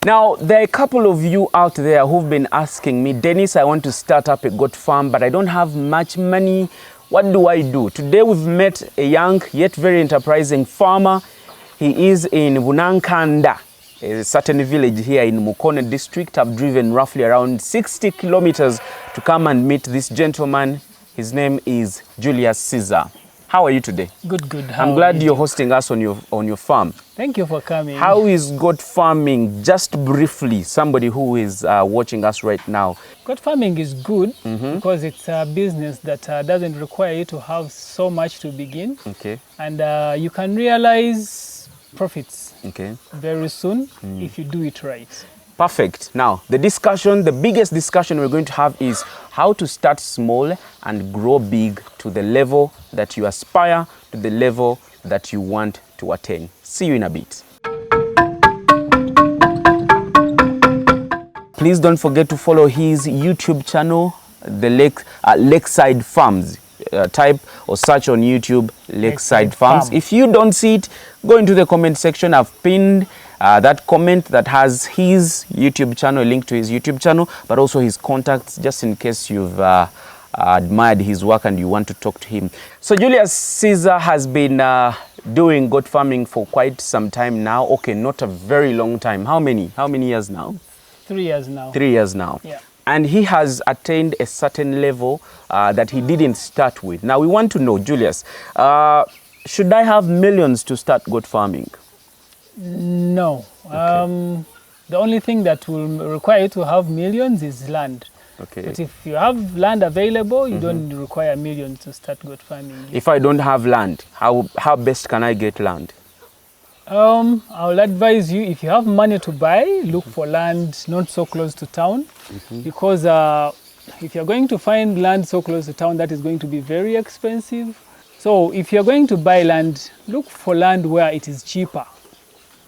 Now, there are a couple of you out there who've been asking me, Dennis, I want to start up a goat farm, but I don't have much money. What do I do? Today we've met a young yet very enterprising farmer. He is in Bunankanda, a certain village here in Mukono district. I've driven roughly around 60 kilometers to come and meet this gentleman. His name is Julius Caesar. How are you today? Good, good. I'm glad you're hosting us on your farm. Thank you for coming. How is goat farming, just briefly, somebody who is watching us right now? Goat farming is good because it's a business that doesn't require you to have so much to begin. Okay. And you can realize profits very soon if you do it right. Perfect. Now, the biggest discussion we're going to have is how to start small and grow big to the level that you aspire, to the level that you want to attain. See you in a bit. Please don't forget to follow his YouTube channel, the Lakeside Farms. Type or search on YouTube, Lakeside Farms. If you don't see it, go into the comment section. I've pinned that comment that has his YouTube channel, a link to his YouTube channel, but also his contacts, just in case you've admired his work and you want to talk to him. So Julius Caesar has been doing goat farming for quite some time now. Okay, not a very long time. How many years now? 3 years now. 3 years now. Yeah. And he has attained a certain level that he didn't start with. Now we want to know, Julius, should I have millions to start goat farming? No. Okay. The only thing that will require you to have millions is land. Okay. But if you have land available, you don't require millions to start goat farming. If I don't have land, how best can I get land? I will advise you, if you have money to buy, look for land not so close to town, because if you're going to find land so close to town, that is going to be very expensive. So if you're going to buy land, look for land where it is cheaper.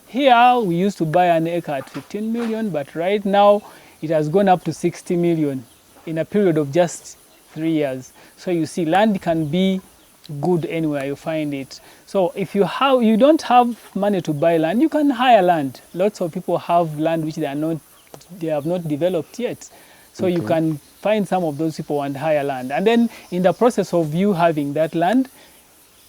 Here, we used to buy an acre at 15 million, but right now it has gone up to 60 million in a period of just 3 years. So you see, land can be good anywhere you find it. So if you don't have money to buy land, you can hire land. Lots of people have land which they have not developed yet. So you can find some of those people and hire land. And then in the process of you having that land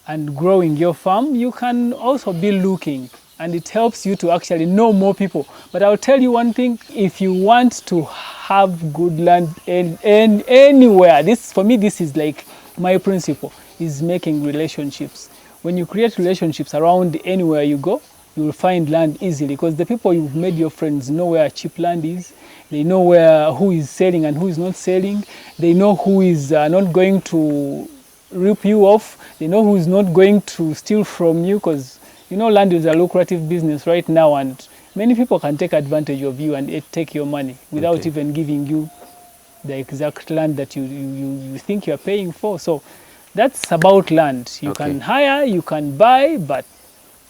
and growing your farm, you can also be looking, and it helps you to actually know more people. But I'll tell you one thing, if you want to have good land anywhere, for me this is like my principle, is making relationships. When you create relationships around anywhere you go, you will find land easily, because the people you've made your friends know where cheap land is. They know who is selling and who is not selling. They know who is not going to rip you off. They know who is not going to steal from you, because you know land is a lucrative business right now, and many people can take advantage of you and take your money without even giving you the exact land that you think you're paying for. So that's about land. You can hire, you can buy, but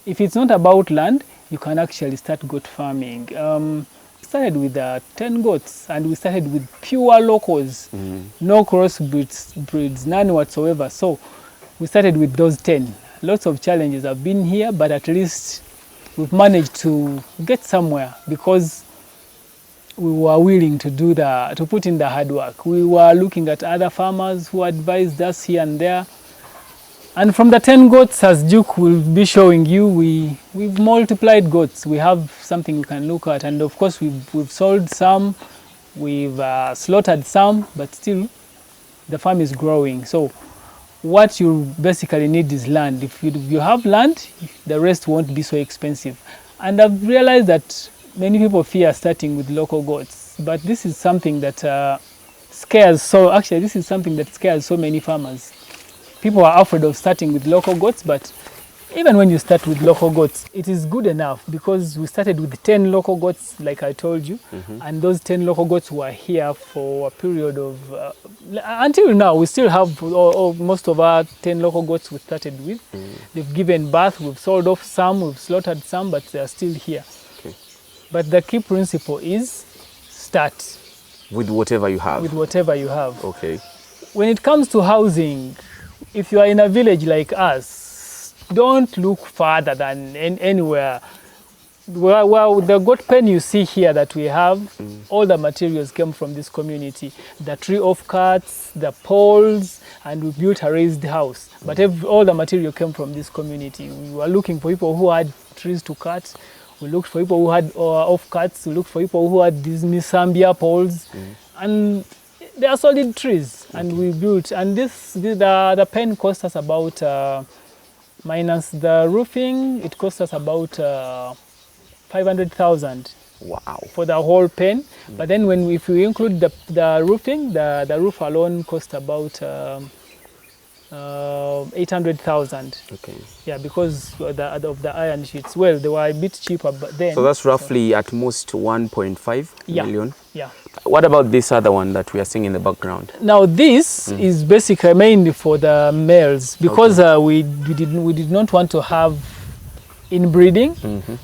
if it's not about land, you can actually start goat farming. We started with 10 goats, and we started with pure locals, no crossbreeds, none whatsoever. So we started with those 10. Lots of challenges have been here, but at least we've managed to get somewhere because we were willing to put in the hard work. We were looking at other farmers who advised us here and there. And from the 10 goats, as Duke will be showing you, we've multiplied goats. We have something you can look at. And of course, we've sold some, we've slaughtered some, but still the farm is growing. So what you basically need is land. If you have land, the rest won't be so expensive. And I've realized that many people fear starting with local goats, but this is something that scares so many farmers. People are afraid of starting with local goats, but even when you start with local goats, it is good enough, because we started with 10 local goats, like I told you, and those 10 local goats were here for a period of, until now, we still have most of our 10 local goats we started with. They've given birth, we've sold off some, we've slaughtered some, but they're still here. But the key principle is start. With whatever you have. With whatever you have. Okay. When it comes to housing, if you are in a village like us, don't look farther than anywhere. well, the goat pen you see here that we have, all the materials came from this community. The tree offcuts, the poles, and we built a raised house. But all the material came from this community. We were looking for people who had trees to cut. We looked for people who had offcuts. We looked for people who had these Misambia poles. And they are solid trees. And we built. And the pen cost us about, minus the roofing, it cost us about 500,000. Wow. For the whole pen. But then if we include the roofing, the roof alone cost about 800,000. Okay. Yeah, because of the iron sheets. Well, they were a bit cheaper, but then. So that's roughly at most 1.5 million. Yeah. What about this other one that we are seeing in the background? Now this is basically mainly for the males because we did not want to have inbreeding.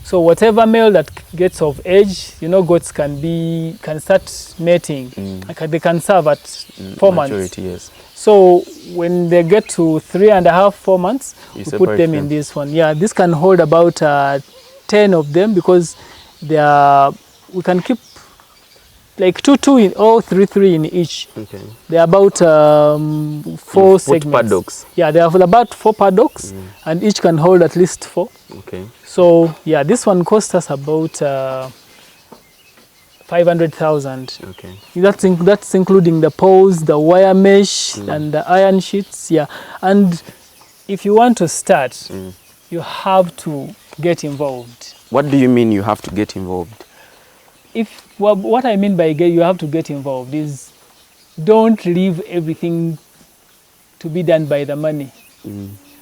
So whatever male that gets of age, goats can start mating. They can serve at 4 months. Yes. So when they get to 3.5, 4 months, we put them in this one. Yeah, this can hold about 10 of them because we can keep like two in all, three in each. Okay. They are about 4 segments. Paddocks. Yeah, they have about 4 paddocks, and each can hold at least 4. Okay. So yeah, this one cost us about 500,000. Okay. That's including the poles, the wire mesh, and the iron sheets. Yeah, and if you want to start, you have to get involved. What do you mean you have to get involved? What I mean by you have to get involved is don't leave everything to be done by the money.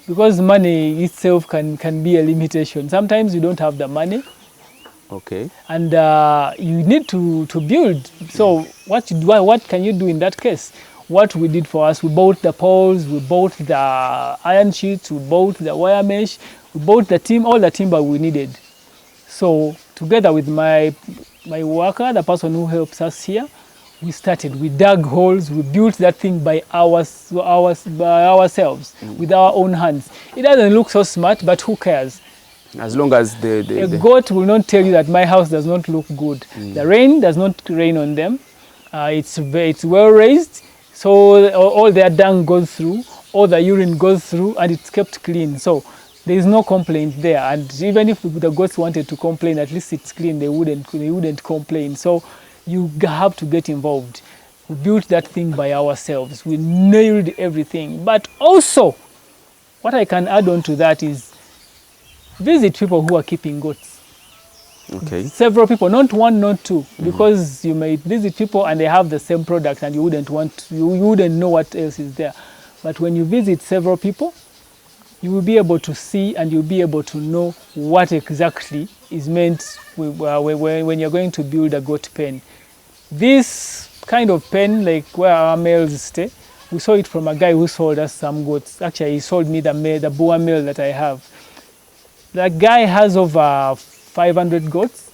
Because money itself can be a limitation. Sometimes you don't have the money. Okay. And you need to build. So what can you do in that case? What we did for us, we bought the poles, we bought the iron sheets, we bought the wire mesh, we bought all the timber we needed. So together with my worker, the person who helps us here, we dug holes, we built that thing by ourselves, with our own hands. It doesn't look so smart, but who cares? As long as a goat will not tell you that my house does not look good. The rain does not rain on them. It's well raised, so all their dung goes through, all the urine goes through, and it's kept clean. So there is no complaint there. And even if the goats wanted to complain, at least it's clean. They wouldn't complain. So you have to get involved. We built that thing by ourselves. We nailed everything. But also, what I can add on to that is visit people who are keeping goats. Okay. Several people, not one, not two, because you may visit people and they have the same product and you wouldn't know what else is there. But when you visit several people, you will be able to see and you'll be able to know what exactly is meant when you're going to build a goat pen. This kind of pen, like where our males stay, we saw it from a guy who sold us some goats. Actually, he sold me the Boer male that I have. The guy has over 500 goats,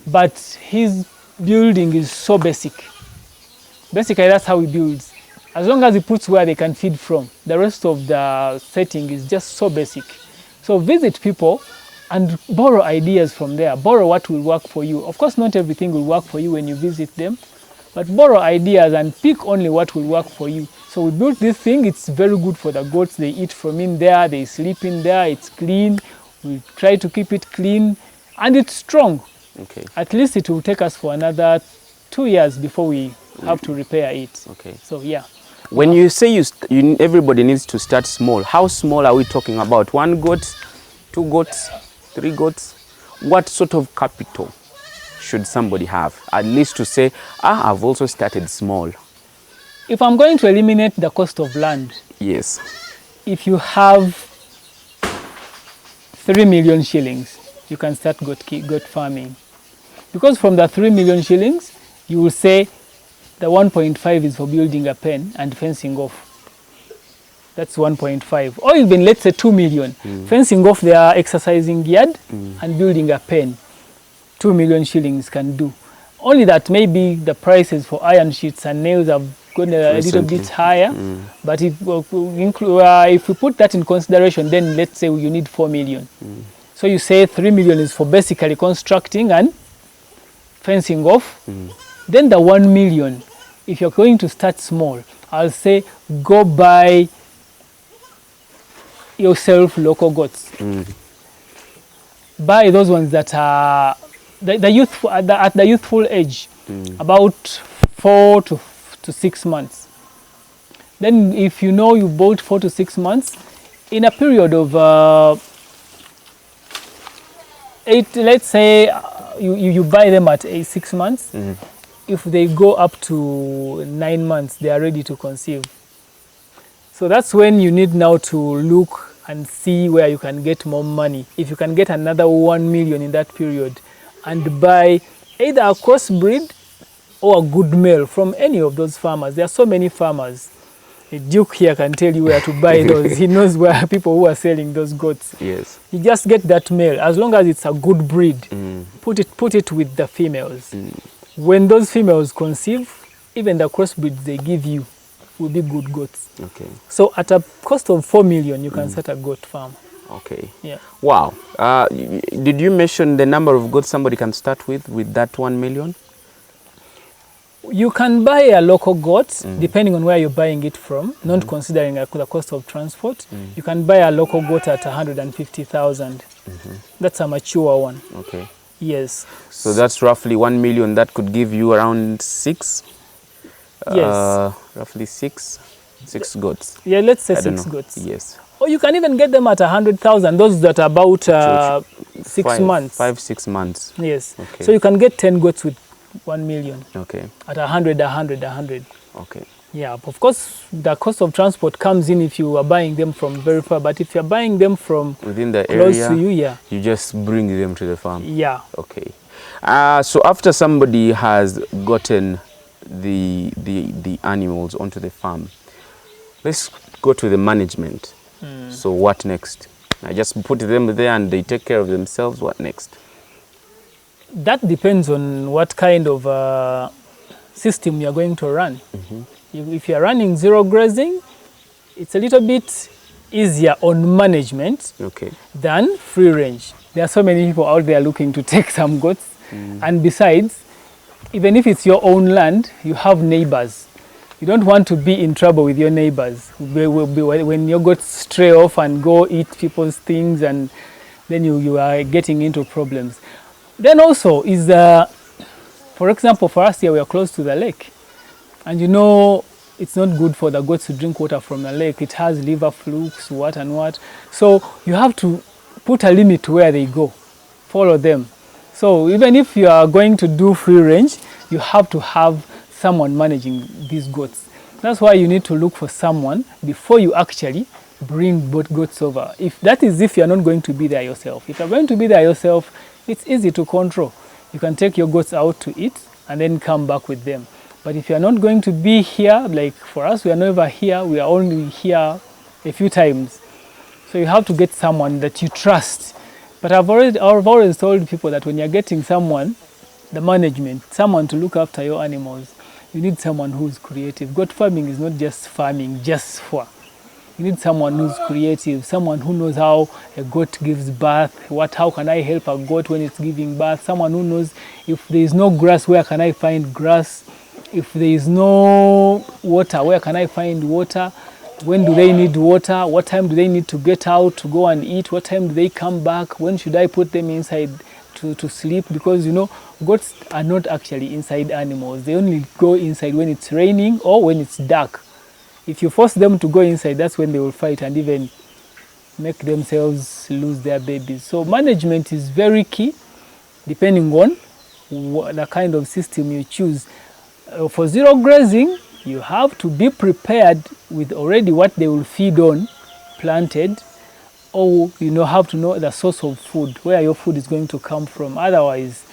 but his building is so basic. Basically, that's how he builds. As long as he puts where they can feed from, the rest of the setting is just so basic. So visit people and borrow ideas from there. Borrow what will work for you. Of course, not everything will work for you when you visit them, but borrow ideas and pick only what will work for you. So we built this thing. It's very good for the goats. They eat from in there. They sleep in there. It's clean. We try to keep it clean, and it's strong. Okay. At least it will take us for another 2 years before we have to repair it. Okay. So yeah. When you say everybody needs to start small, how small are we talking about? 1 goat, 2 goats, 3 goats? What sort of capital should somebody have? At least to say, I've also started small. If I'm going to eliminate the cost of land, yes. If you have 3 million shillings, you can start goat farming. Because from the 3 million shillings, you will say the 1.5 is for building a pen and fencing off. That's 1.5. Or even, let's say, 2 million. Fencing off their exercising yard and building a pen. 2 million shillings can do. Only that maybe the prices for iron sheets and nails have gone a little bit higher. But if we put that in consideration, then let's say you need 4 million. So you say 3 million is for basically constructing and fencing off. Then the 1 million, if you're going to start small, I'll say go buy yourself local goats. Buy those ones that are at the youthful age, about 4 to 6 months. Then if you know you bought 4 to 6 months, in a period of 8, let's say you buy them at 6 months, if they go up to 9 months, they are ready to conceive. So that's when you need now to look and see where you can get more money. If you can get another 1 million in that period and buy either a crossbreed or a good male from any of those farmers. There are so many farmers. Duke here can tell you where to buy those. He knows where people who are selling those goats. Yes. You just get that male, as long as it's a good breed. Put it with the females. When those females conceive, even the crossbreeds they give you will be good goats. Okay. So at a cost of 4 million, you can start a goat farm. Okay. Yeah. Wow. Did you mention the number of goats somebody can start with that 1 million? You can buy a local goat, depending on where you're buying it from, not considering the cost of transport. You can buy a local goat at 150,000. That's a mature one. Okay. Yes. So that's roughly 1 million. That could give you around 6. Yes. Roughly 6 goats. Yeah, let's say I don't 6 know. goats. Yes. Or you can even get them at 100,000. Those that are about 6 months. 5-6 months. Yes. Okay. So you can get 10 goats with 1 million. Okay. At 100. Okay. Yeah, of course, the cost of transport comes in if you are buying them from very far. But if you're buying them from within the close area, to you, yeah, you just bring them to the farm. Yeah. Okay. So after somebody has gotten the animals onto the farm, let's go to the management. So what next? I just put them there and they take care of themselves. What next? That depends on what kind of system you're going to run. If you're running zero grazing, it's a little bit easier on management than free range. There are so many people out there looking to take some goats. And besides, even if it's your own land, you have neighbors. You don't want to be in trouble with your neighbors. When your goats stray off and go eat people's things, and then you are getting into problems. Then also is, for example, for us here, we are close to the lake. And you know, it's not good for the goats to drink water from the lake. It has liver flukes, what and what. So you have to put a limit to where they go. Follow them. So even if you are going to do free range, you have to have someone managing these goats. That's why you need to look for someone before you actually bring both goats over. If that is if you're not going to be there yourself. If you're going to be there yourself, it's easy to control. You can take your goats out to eat and then come back with them. But if you're not going to be here, like for us, we are never here. We are only here a few times. So you have to get someone that you trust. But I've always told people that when you're getting someone, the management, someone to look after your animals, you need someone who's creative. Goat farming is not just farming just for. You need someone who's creative, someone who knows how a goat gives birth, how can I help a goat when it's giving birth, someone who knows if there is no grass, where can I find grass, if there is no water, where can I find water, when do they need water, what time do they need to get out to go and eat, what time do they come back, when should I put them inside to sleep, because you know, goats are not actually inside animals. They only go inside when it's raining or when it's dark. If you force them to go inside, that's when they will fight and even make themselves lose their babies. So management is very key, depending on the kind of system you choose. For zero grazing, you have to be prepared with already what they will feed on, planted, or have to know the source of food, where your food is going to come from. Otherwise,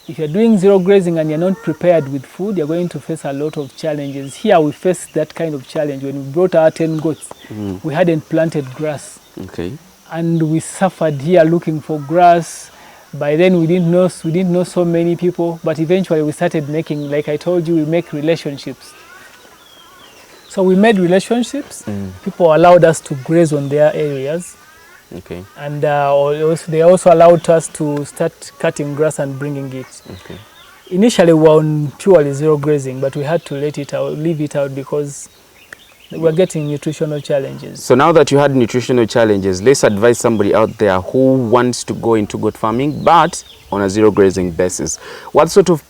if you're doing zero grazing and you're not prepared with food, you're going to face a lot of challenges. Here we faced that kind of challenge when we brought our 10 goats. We hadn't planted grass. Okay. And we suffered here looking for grass. By then we didn't know so many people, but eventually we started making, like I told you, we make relationships. So we made relationships. People allowed us to graze on their areas. Okay. And also, they also allowed us to start cutting grass and bringing it. Okay. Initially, we were on purely zero grazing, but we had to leave it out because we were getting nutritional challenges. So now that you had nutritional challenges, let's advise somebody out there who wants to go into goat farming, but on a zero grazing basis. What sort of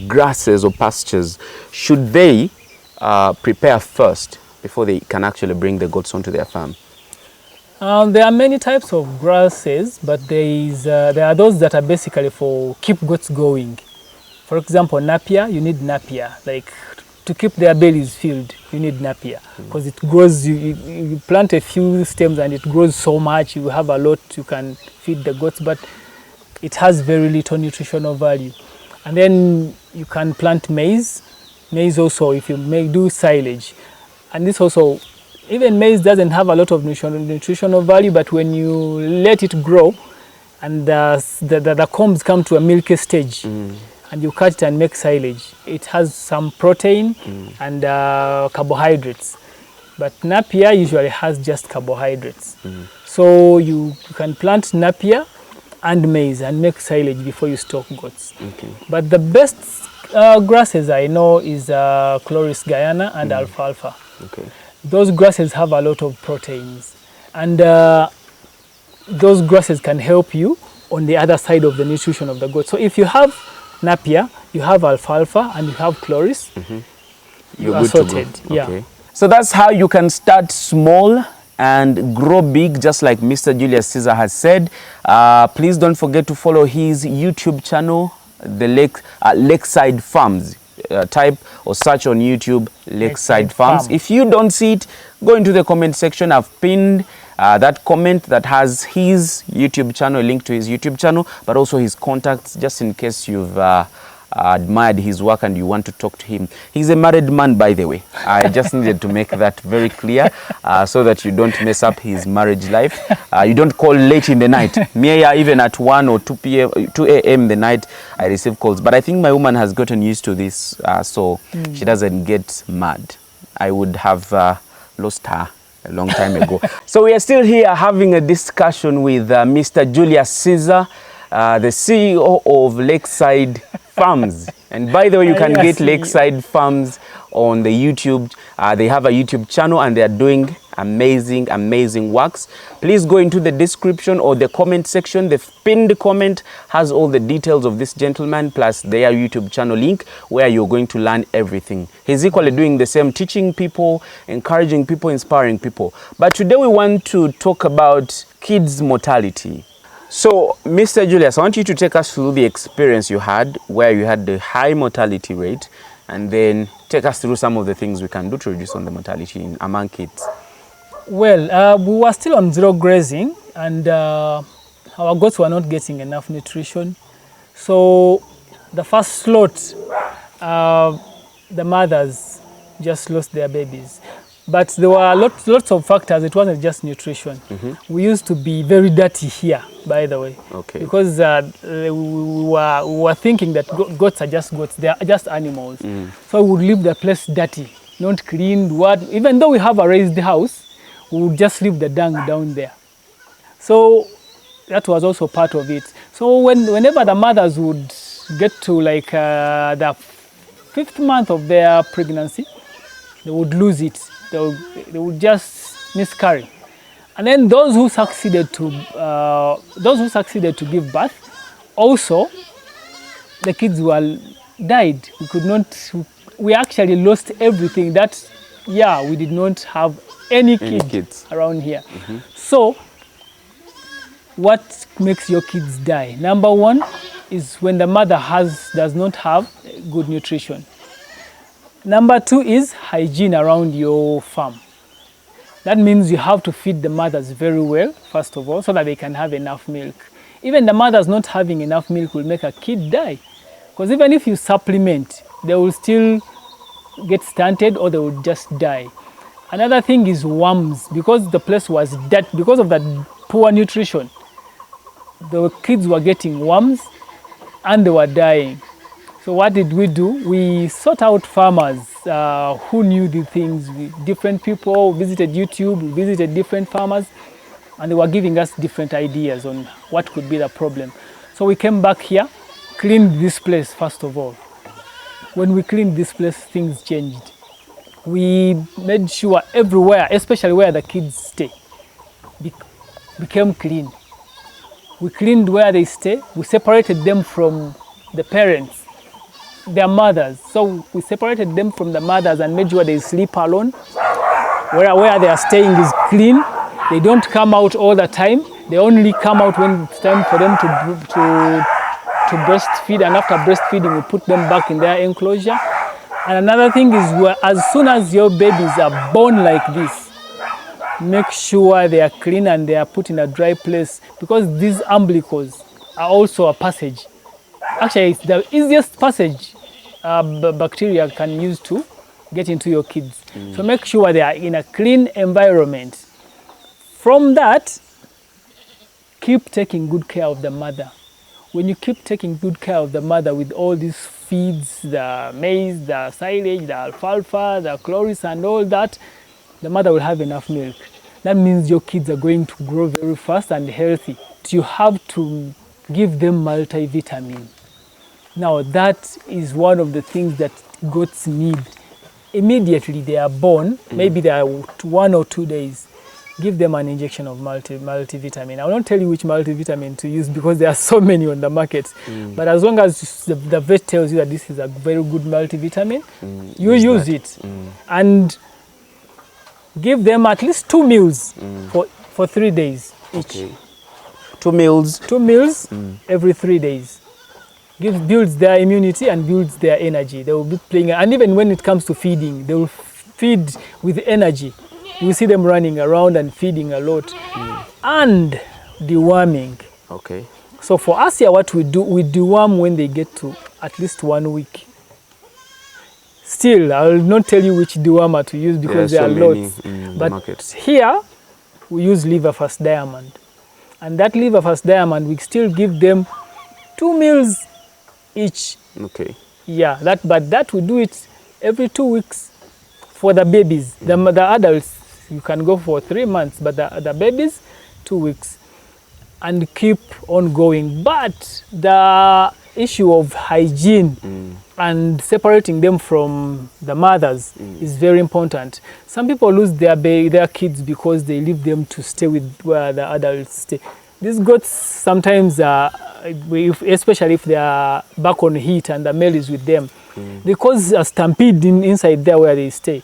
grasses or pastures should they prepare first before they can actually bring the goats onto their farm? There are many types of grasses, but there are those that are basically for keep goats going. For example, napier, you need napier. Like to keep their bellies filled, you need napier because it grows. You plant a few stems and it grows so much. You have a lot you can feed the goats, but it has very little nutritional value. And then you can plant maize. Maize also, if you do silage, and this also, even maize doesn't have a lot of nutritional value, but when you let it grow and the combs come to a milky stage, and you cut it and make silage, it has some protein and carbohydrates. But napier usually has just carbohydrates. So you can plant napier and maize and make silage before you stock goats. Okay. But the best grasses I know is Chloris Guyana and alfalfa. Okay. Those grasses have a lot of proteins, and those grasses can help you on the other side of the nutrition of the goat. So if you have napier, you have alfalfa, and you have chloris, You're are good sorted. to go. Yeah. Okay. So that's how you can start small and grow big, just like Mr. Julius Caesar has said. Please don't forget to follow his YouTube channel, the Lakeside Farms. Type or search on YouTube Lakeside Farms. If you don't see it, go into the comment section. I've pinned that comment that has his YouTube channel, a link to his YouTube channel, but also his contacts, just in case you've admired his work and you want to talk to him. He's a married man, by the way. I just needed to make that very clear so that you don't mess up his marriage life. You don't call late in the night. Me, even at 1 or 2 a.m. the night, I receive calls. But I think my woman has gotten used to this, so she doesn't get mad. I would have lost her a long time ago. So we are still here having a discussion with Mr. Julius Caesar, the CEO of Lakeside Farms. And by the way, you can get Lakeside Farms on the YouTube. They have a YouTube channel and they are doing amazing works. Please go into the description or the comment section. The pinned comment has all the details of this gentleman plus their YouTube channel link where you're going to learn everything. He's equally doing the same, teaching people, encouraging people, inspiring people. But today we want to talk about kids' mortality. So, Mr. Julius, I want you to take us through the experience you had where you had the high mortality rate, and then take us through some of the things we can do to reduce on the mortality among kids. Well, we were still on zero grazing, and our goats were not getting enough nutrition. So the first slot, the mothers just lost their babies. But there were lots of factors. It wasn't just nutrition. We used to be very dirty here, by the way. Okay. Because we were thinking that goats are just goats. They are just animals. So we would leave the place dirty, not cleaned. Even though we have a raised house, we would just leave the dung down there. So that was also part of it. So whenever the mothers would get to like the 5th month of their pregnancy, they would lose it. They would just miscarry. And then those who succeeded to give birth, also the kids died. We actually lost everything. That year we did not have any kids around here. So what makes your kids die? Number one is when the mother does not have good nutrition. Number two is hygiene around your farm. That means you have to feed the mothers very well, first of all, so that they can have enough milk. Even the mothers not having enough milk will make a kid die. Because even if you supplement, they will still get stunted or they will just die. Another thing is worms. Because the place was dead, because of that poor nutrition, the kids were getting worms and they were dying. So what did we do? We sought out farmers who knew the things. Different people visited YouTube, we visited different farmers, and they were giving us different ideas on what could be the problem. So we came back here, cleaned this place first of all. When we cleaned this place, things changed. We made sure everywhere, especially where the kids stay, became clean. We cleaned where they stay. We separated them from the parents, their mothers. So we separated them from the mothers and made sure they sleep alone. Where they are staying is clean. They don't come out all the time. They only come out when it's time for them to breastfeed, and after breastfeeding, we put them back in their enclosure. And another thing is, as soon as your babies are born like this, make sure they are clean and they are put in a dry place, because these umbilicals are also a passage. Actually, it's the easiest passage bacteria can use to get into your kids. So make sure they are in a clean environment. From that, keep taking good care of the mother. When you keep taking good care of the mother with all these feeds, the maize, the silage, the alfalfa, the chloris and all that, the mother will have enough milk. That means your kids are going to grow very fast and healthy. You have to give them multivitamin. Now that is one of the things that goats need. Immediately they are born, maybe they are 1 or 2 days, give them an injection of multivitamin. I will not tell you which multivitamin to use because there are so many on the market. But as long as the vet tells you that this is a very good multivitamin, you use it. And give them at least 2 meals for 3 days each. Okay. 2 meals? 2 meals every 3 days. Builds their immunity and builds their energy. They will be playing, and even when it comes to feeding, they will feed with energy. You see them running around and feeding a lot. And deworming. Okay. So for us here, what we do, we deworm when they get to at least 1 week. Still, I will not tell you which dewormer to use because there are lots. But here, we use Liver First Diamond. And that Liver First Diamond, we still give them 2 meals each. Okay. Yeah, but that we do it every 2 weeks for the babies. The adults, you can go for 3 months, but the babies, 2 weeks. And keep on going. But the issue of hygiene and separating them from the mothers is very important. Some people lose their kids because they leave them to stay with where the adults stay. These goats sometimes, especially if they are back on heat and the male is with them, they cause a stampede inside there where they stay.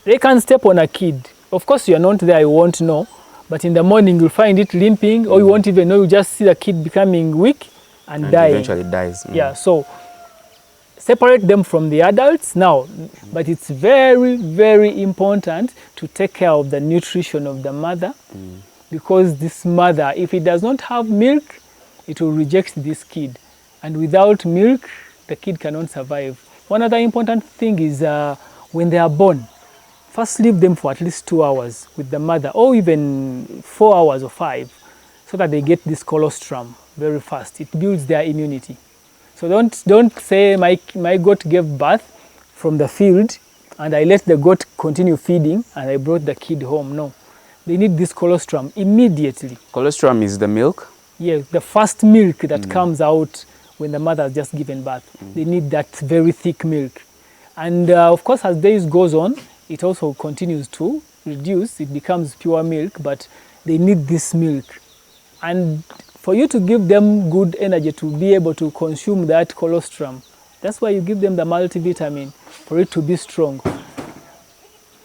They can step on a kid. Of course, you are not there, you won't know. But in the morning, you'll find it limping, or you won't even know. You just see the kid becoming weak and dying. Eventually dies. Yeah, so separate them from the adults now. But it's very, very important to take care of the nutrition of the mother. Because this mother, if it does not have milk, it will reject this kid. And without milk, the kid cannot survive. One other important thing is when they are born, first leave them for at least 2 hours with the mother, or even 4 hours or 5, so that they get this colostrum very fast. It builds their immunity. So don't say my goat gave birth from the field and I let the goat continue feeding and I brought the kid home. No. They need this colostrum immediately. Colostrum is the milk? Yes, the first milk that comes out when the mother has just given birth. They need that very thick milk. And of course, as days goes on, it also continues to reduce. It becomes pure milk, but they need this milk. And for you to give them good energy to be able to consume that colostrum, that's why you give them the multivitamin, for it to be strong.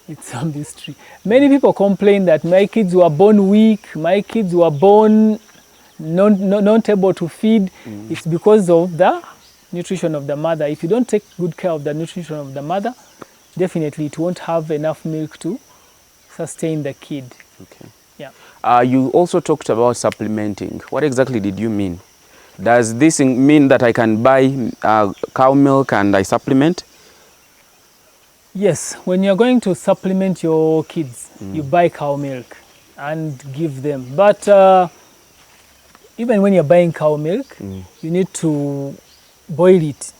It's a mystery. Many people complain that my kids were born weak, my kids were born not able to feed. It's because of the nutrition of the mother. If you don't take good care of the nutrition of the mother, definitely it won't have enough milk to sustain the kid. Okay. Yeah. You also talked about supplementing. What exactly did you mean? Does this mean that I can buy cow milk and I supplement? Yes, when you're going to supplement your kids, you buy cow milk and give them. But even when you're buying cow milk, you need to boil it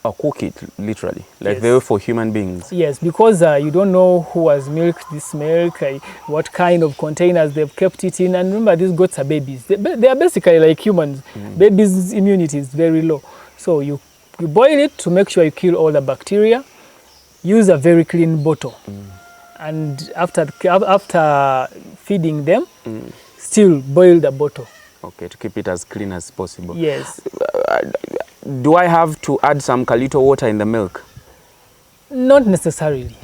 Or cook it, literally, like Yes. they were for human beings. Yes, because you don't know who has milked this milk, what kind of containers they've kept it in. And remember, these goats are babies. They are basically like humans. Babies' immunity is very low. So you boil it to make sure you kill all the bacteria. Use a very clean bottle. And after feeding them, still boil the bottle. Okay, to keep it as clean as possible. Yes. Do I have to add some kalito water in the milk? Not necessarily.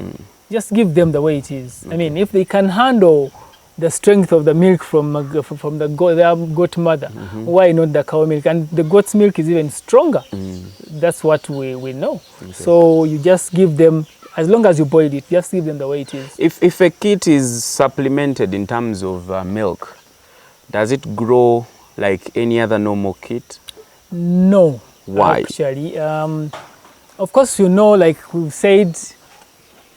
Just give them the way it is. I mean, if they can handle the strength of the milk from the their goat mother, why not the cow milk? And the goat's milk is even stronger. That's what we know. Okay. So you just give them, as long as you boil it, just give them the way it is. If a kid is supplemented in terms of milk, does it grow like any other normal kid? No. Why? Actually, of course, you know, like we've said,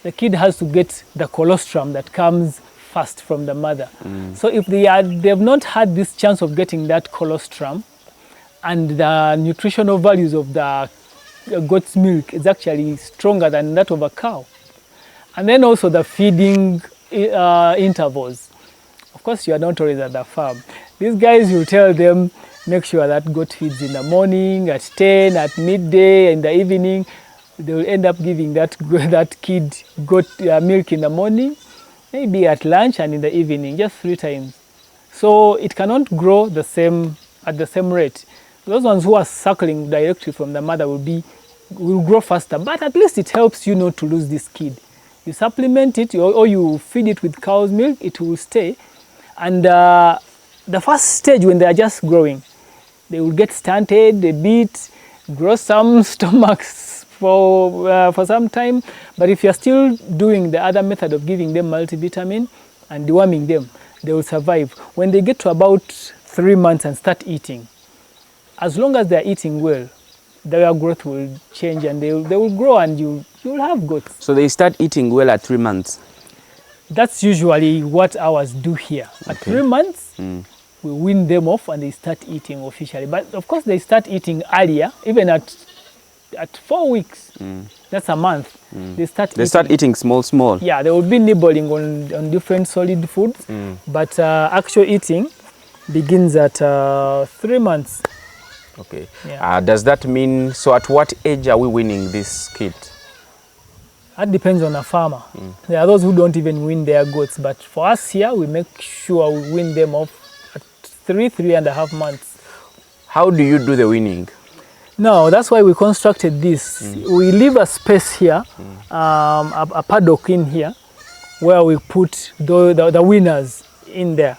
the kid has to get the colostrum that comes first from the mother. So if they've not had this chance of getting that colostrum, and the nutritional values of the goat's milk is actually stronger than that of a cow. And then also the feeding intervals. Of course, you are not always at the farm. These guys, you tell them, make sure that goat feeds in the morning, at 10, at midday, in the evening. They will end up giving that kid goat milk in the morning, maybe at lunch and in the evening, just 3 times. So it cannot grow at the same rate. Those ones who are suckling directly from the mother will grow faster, but at least it helps you not to lose this kid. You supplement it or you feed it with cow's milk, it will stay. And the first stage when they are just growing, they will get stunted a bit, grow some stomachs for some time. But if you're still doing the other method of giving them multivitamin and deworming them, they will survive. When they get to about 3 months and start eating, as long as they're eating well, their growth will change and they will grow and you'll have goats. So they start eating well at 3 months? That's usually what ours do here. At 3 months, we wean them off and they start eating officially. But of course, they start eating earlier, even at 4 weeks. That's a month. They start eating small. Yeah, they will be nibbling on different solid foods, but actual eating begins at 3 months. Okay. Yeah. Does that mean, so at what age are we weaning this kid? That depends on a farmer. There are those who don't even wean their goats, but for us here, we make sure we wean them off at 3.5 months. How do you do the weaning? No, that's why we constructed this. We leave a space here, a paddock in here, where we put the weaners in there.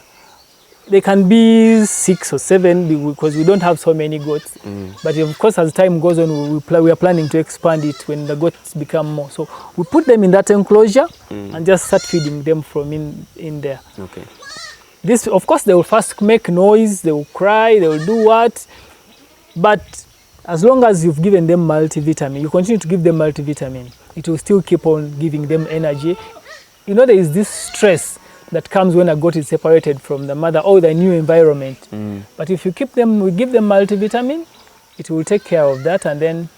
They can be 6 or 7 because we don't have so many goats. But of course, as time goes on, we are planning to expand it when the goats become more. So we put them in that enclosure and just start feeding them from in there. Okay. This, of course, they will first make noise, they will cry, they will do what. But as long as you've given them multivitamin, you continue to give them multivitamin, it will still keep on giving them energy. You know, there is this stress that comes when a goat is separated from the mother or the new environment. But if you give them multivitamin, it will take care of that and then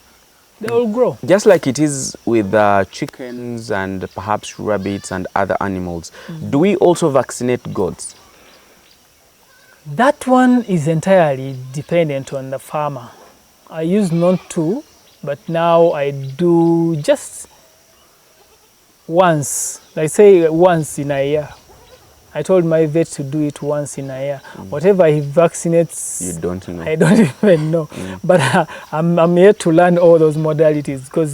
they will grow. Just like it is with chickens and perhaps rabbits and other animals, do we also vaccinate goats? That one is entirely dependent on the farmer. I used not to, but now I do just once. I say once in a year. I told my vet to do it once in a year. Whatever he vaccinates, you don't know. I don't even know. But I'm yet to learn all those modalities because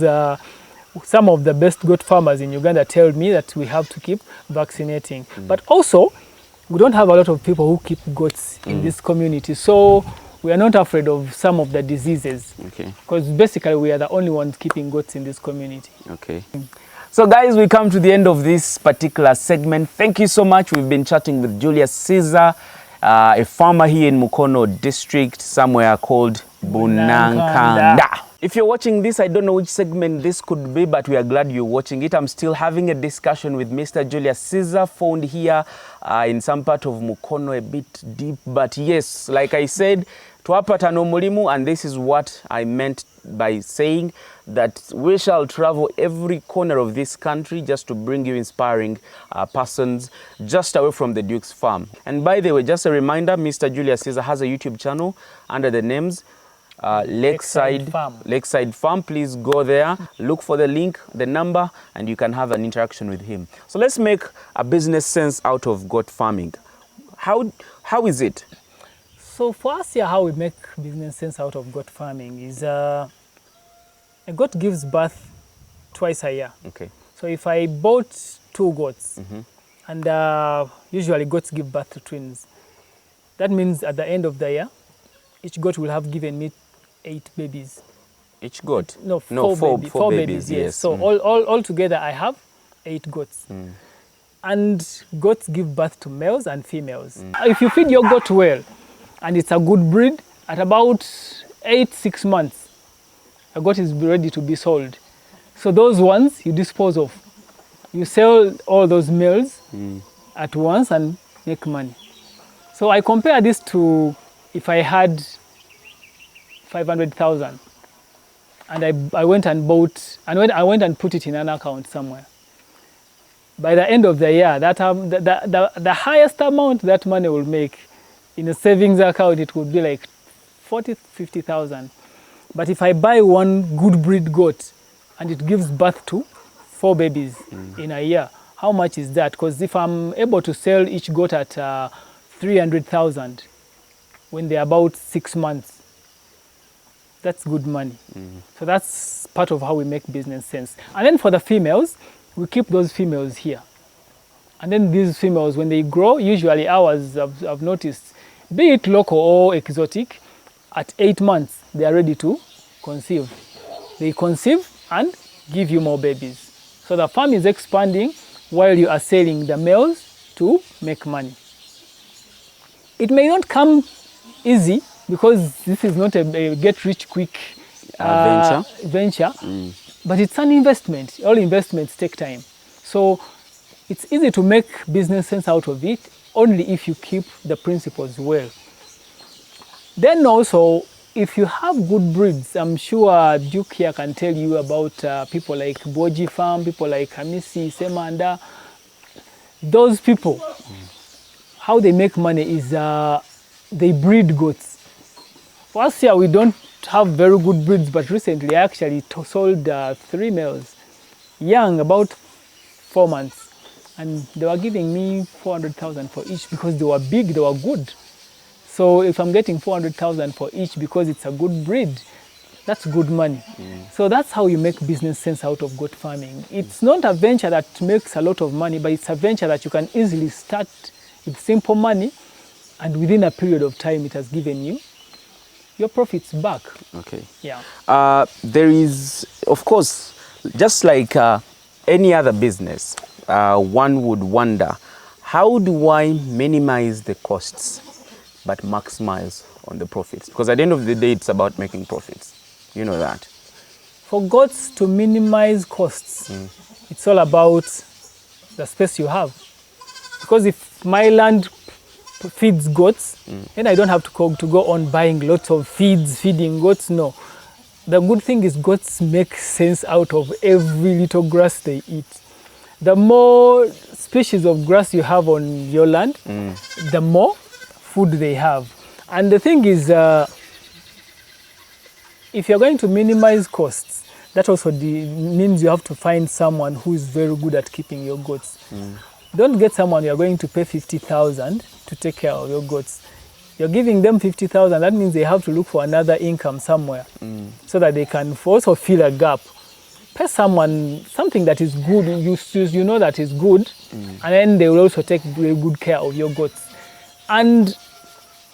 some of the best goat farmers in Uganda tell me that we have to keep vaccinating. But also, we don't have a lot of people who keep goats in this community. So we are not afraid of some of the diseases. Okay. Because basically we are the only ones keeping goats in this community. Okay. So guys, we come to the end of this particular segment. Thank you so much. We've been chatting with Julius Caesar, a farmer here in Mukono district, somewhere called Bunankanda. If you're watching this, I don't know which segment this could be, but we are glad you're watching it. I'm still having a discussion with Mr. Julius Caesar, found here in some part of Mukono, a bit deep. But yes, like I said, tuwapata no mulimu, and this is what I meant by saying that we shall travel every corner of this country just to bring you inspiring persons just away from the Duke's farm. And by the way, just a reminder, Mr. Julius Caesar has a YouTube channel under the names Lakeside Farm. Please go there, look for the link, the number, and you can have an interaction with him. So let's make a business sense out of goat farming. How is it? So for us here, how we make business sense out of goat farming is a goat gives birth twice a year. Okay. So if I bought 2 goats, and usually goats give birth to twins, that means at the end of the year, each goat will have given me 8 babies. Each goat? No, four babies, yes. So all together I have 8 goats. And goats give birth to males and females. If you feed your goat well, and it's a good breed, at about 6 months, a goat is ready to be sold. So those ones you dispose of. You sell all those males at once and make money. So I compare this to if I had 500,000 and I went and bought, and when I went and put it in an account somewhere. By the end of the year, the highest amount that money will make in a savings account, it would be like 50,000. But if I buy one good breed goat and it gives birth to 4 babies in a year, how much is that? Because if I'm able to sell each goat at 300,000 when they're about 6 months, that's good money. So that's part of how we make business sense. And then for the females, we keep those females here. And then these females, when they grow, usually ours, I've noticed, be it local or exotic, at 8 months, they are ready to conceive. They conceive and give you more babies. So the farm is expanding while you are selling the males to make money. It may not come easy because this is not a get-rich-quick venture, but it's an investment. All investments take time. So it's easy to make business sense out of it only if you keep the principles well. Then also, if you have good breeds, I'm sure Duke here can tell you about people like Boji Farm, people like Hamisi, Semanda. Those people, how they make money is they breed goats. For us here, we don't have very good breeds, but recently I actually sold 3 males, young, about 4 months. And they were giving me 400,000 for each because they were big, they were good. So if I'm getting 400,000 for each because it's a good breed, that's good money. So that's how you make business sense out of goat farming. It's not a venture that makes a lot of money, but it's a venture that you can easily start with simple money, and within a period of time, it has given you your profits back. Okay. Yeah. There is, of course, just like any other business, one would wonder, how do I minimize the costs but maximize on the profits? Because at the end of the day, it's about making profits. You know that. For goats to minimize costs, it's all about the space you have. Because if my land feeds goats, then I don't have to go on buying lots of feeding goats. No. The good thing is goats make sense out of every little grass they eat. The more species of grass you have on your land, the more food they have. And the thing is, if you're going to minimize costs, that also means you have to find someone who is very good at keeping your goats. Don't get someone you're going to pay 50,000 to take care of your goats. You're giving them 50,000, that means they have to look for another income somewhere so that they can also fill a gap. Pay someone something that is good, you know that is good, and then they will also take very good care of your goats. And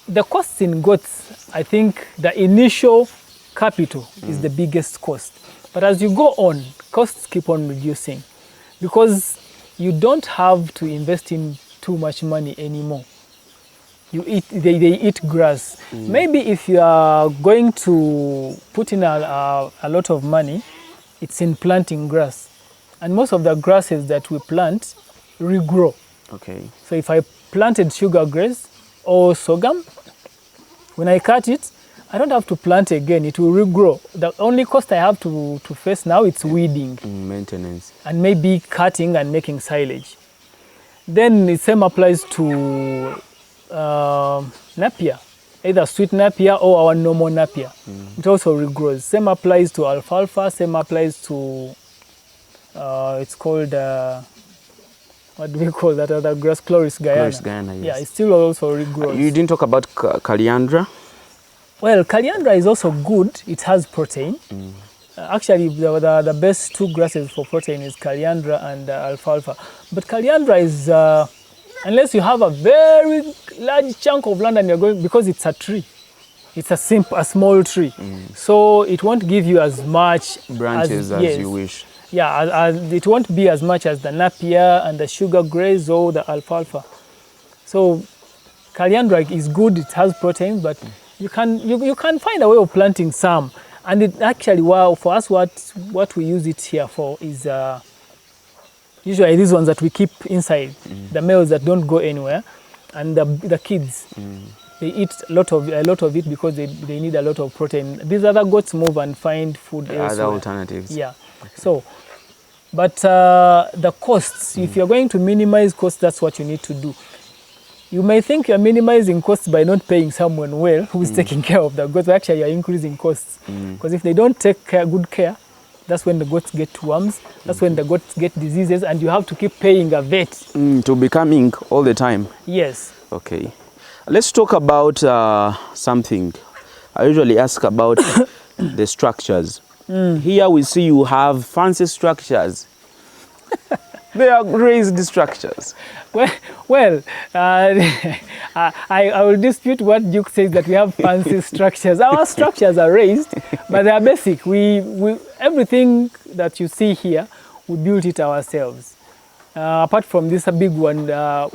the costs in goats, I think the initial capital is the biggest cost. But as you go on, costs keep on reducing because you don't have to invest in too much money anymore. They eat grass. Maybe if you are going to put in a lot of money, it's in planting grass. And most of the grasses that we plant regrow. Okay. So if I planted sugar grass or sorghum, when I cut it, I don't have to plant again. It will regrow. The only cost I have to face now is weeding. Maintenance. And maybe cutting and making silage. Then the same applies to napier, either sweet napier or our normal napier. It also regrows. Same applies to alfalfa. Same applies to it's called what do we call that other grass? Chloris Guyana. Chloris Guyana, yes. Yeah, it still also regrows. You didn't talk about coriander. Well, coriander is also good. It has protein. Actually, the best two grasses for protein is coriander and alfalfa. But coriander is, unless you have a very large chunk of land and you're going, because it's a tree. It's a small tree. So it won't give you as much branches as you wish. Yeah, it won't be as much as the napier and the sugar grass or the alfalfa. So coriander is good. It has protein, but you can find a way of planting some. And it actually, well, for us, what we use it here for is usually these ones that we keep inside, the males that don't go anywhere, and the kids. They eat a lot of it because they need a lot of protein. These other goats move and find food elsewhere. Other alternatives. Yeah. Okay. So, but the costs, if you're going to minimize costs, that's what you need to do. You may think you're minimizing costs by not paying someone well who is taking care of the goats, but actually you're increasing costs. Because if they don't take good care, that's when the goats get worms, that's when the goats get diseases, and you have to keep paying a vet. To be coming all the time? Yes. Okay. Let's talk about something. I usually ask about the structures. Here we see you have fancy structures. They are raised structures. Well, I will dispute what Duke says that we have fancy structures. Our structures are raised, but they are basic. Everything that you see here, we built it ourselves. Apart from this big one,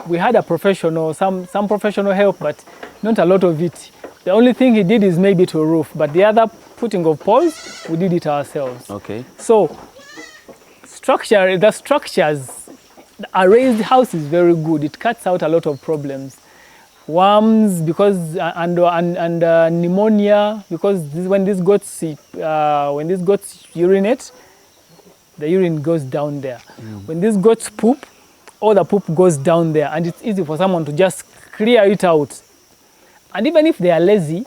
we had a professional, some professional help, but not a lot of it. The only thing he did is maybe to roof, but the other putting of poles, we did it ourselves. Okay. So, the structures, a raised house is very good. It cuts out a lot of problems. Worms, because and pneumonia, because when these goats urinate, the urine goes down there. When these goats poop, all the poop goes down there, and it's easy for someone to just clear it out. And even if they are lazy,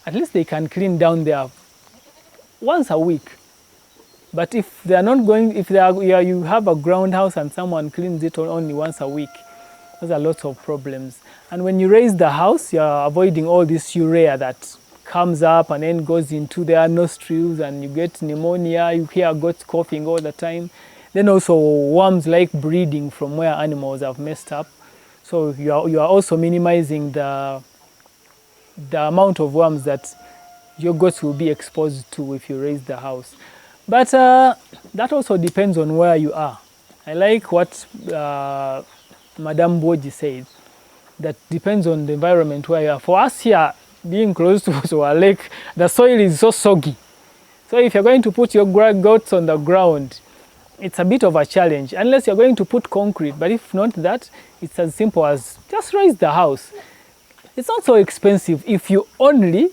at least they can clean down there once a week. But if they are not going, you have a ground house and someone cleans it only once a week, those are lots of problems. And when you raise the house, you are avoiding all this urea that comes up and then goes into their nostrils, and you get pneumonia. You hear goats coughing all the time. Then also worms like breeding from where animals have messed up. So you are also minimizing the amount of worms that your goats will be exposed to if you raise the house. But that also depends on where you are. I like what Madame Boji said. That depends on the environment where you are. For us here, being close to a lake, the soil is so soggy. So if you're going to put your goats on the ground, it's a bit of a challenge, unless you're going to put concrete. But if not that, it's as simple as just raise the house. It's not so expensive if you only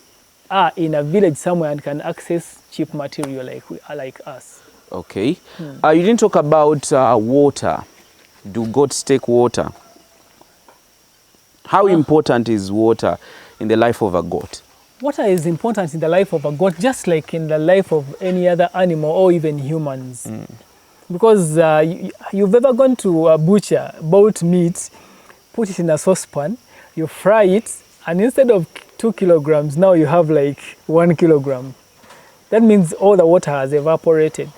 are in a village somewhere and can access cheap material like us. Okay. You didn't talk about water. Do goats take water? How important is water in the life of a goat? Water is important in the life of a goat, just like in the life of any other animal or even humans. Because you've ever gone to a butcher, bought meat, put it in a saucepan, you fry it, and instead of 2 kilograms, now you have like 1 kilogram. That means all the water has evaporated.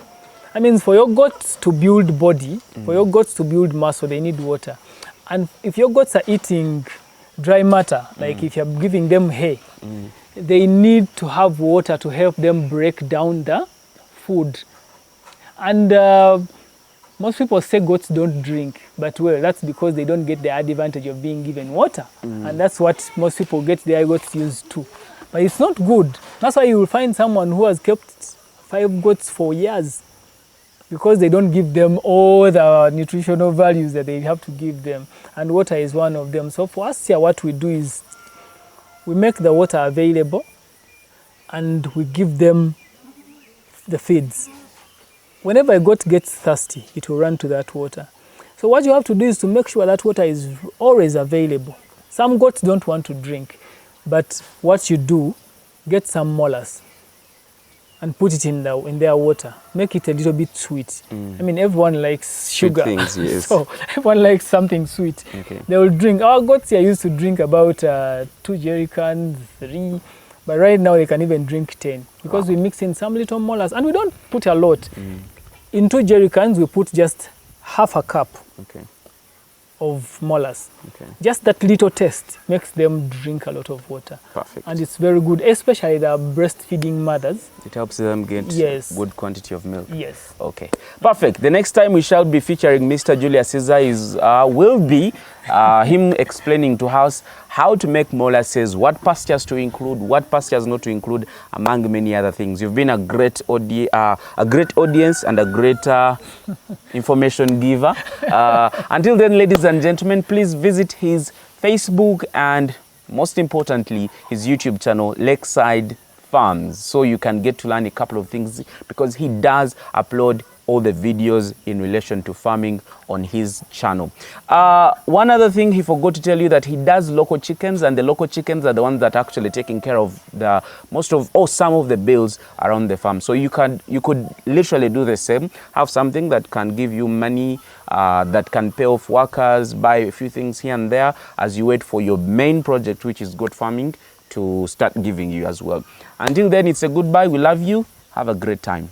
That means for your goats to build body, for your goats to build muscle, they need water. And if your goats are eating dry matter, like if you're giving them hay, they need to have water to help them break down the food. And most people say goats don't drink, but well, that's because they don't get the advantage of being given water. And that's what most people get their goats used to. But it's not good. That's why you will find someone who has kept 5 goats for years, because they don't give them all the nutritional values that they have to give them. And water is one of them. So for us here, what we do is we make the water available. and we give them the feeds. Whenever a goat gets thirsty, it will run to that water. So what you have to do is to make sure that water is always available. Some goats don't want to drink, but what you do, get some molars and put it in their water. Make it a little bit sweet. I mean, everyone likes sugar. Things, yes. So everyone likes something sweet. Okay. They will drink. Our goats here used to drink about 2 jerry cans, 3. But right now they can even drink 10 because we mix in some little molars, and we don't put a lot. In 2 jerry cans, we put just half a cup of molars. Just that little taste makes them drink a lot of water. Perfect. And it's very good, especially the breastfeeding mothers. It helps them get good quantity of milk. Yes. Okay. Perfect. The next time we shall be featuring Mr. Julius Caesar will be him explaining to us how to make molasses, what pastures to include, what pastures not to include, among many other things. You've been a great audience and a great information giver. Until then, ladies and gentlemen, please visit his Facebook and most importantly, his YouTube channel, Lakeside Farms, so you can get to learn a couple of things because he does upload all the videos in relation to farming on his channel. One other thing he forgot to tell you, that he does local chickens, and the local chickens are the ones that are actually taking care of some of the bills around the farm. So you could literally do the same, have something that can give you money, that can pay off workers, buy a few things here and there as you wait for your main project, which is goat farming, to start giving you as well. Until then, it's a goodbye. We love you. Have a great time.